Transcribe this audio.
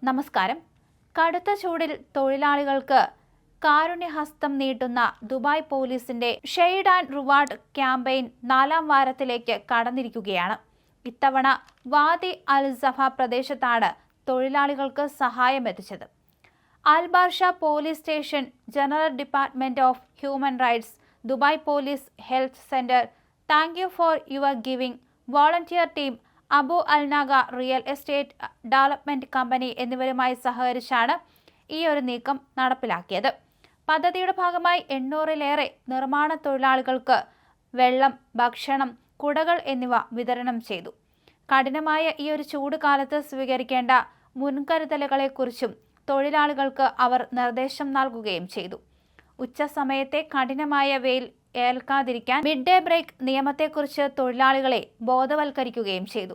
നമസ്കാരം. കടുത്ത ചൂടിൽ തൊഴിലാളികൾക്ക് കാരുണ്യഹസ്തം നീട്ടുന്ന ദുബായ് പോലീസിന്റെ ഷെയ്ഡ് ആൻഡ് റിവാർഡ് ക്യാമ്പയിൻ 4ാം വാരത്തിലേക്ക് കടന്നിരിക്കുകയാണ്. ഇത്തവണ വാദി അൽ സഫ പ്രദേശത്താണ് തൊഴിലാളികൾക്ക് സഹായം എത്തിച്ചത്. Al Barsha police station, general department of human rights, Dubai police health centre, thank you for your giving, volunteer team, Abu Alnaga real estate development company എന്നിവരുമായി സഹകരിച്ചാണ് ഈ ഒരു നീക്കം നടപ്പിലാക്കിയത്. പദ്ധതിയുടെ ഭാഗമായി 800-ലേറെ നിർമ്മാണ തൊഴിലാളികൾക്ക് വെള്ളം, ഭക്ഷണം, കുടകൾ എന്നിവ വിതരണം ചെയ്തു. കഠിനമായ ഈ ഒരു ചൂട് കാലത്ത് സ്വീകരിക്കേണ്ട മുൻകരുതലുകളെക്കുറിച്ചും തൊഴിലാളികൾക്ക് അവർ നിർദ്ദേശം നൽകുകയും ചെയ്തു. ഉച്ചസമയത്തെ കഠിനമായ വെയിൽ ഏൽക്കാതിരിക്കാൻ മിഡ് ഡേ ബ്രേക്ക് നിയമത്തെക്കുറിച്ച് തൊഴിലാളികളെ ബോധവൽക്കരിക്കുകയും ചെയ്തു.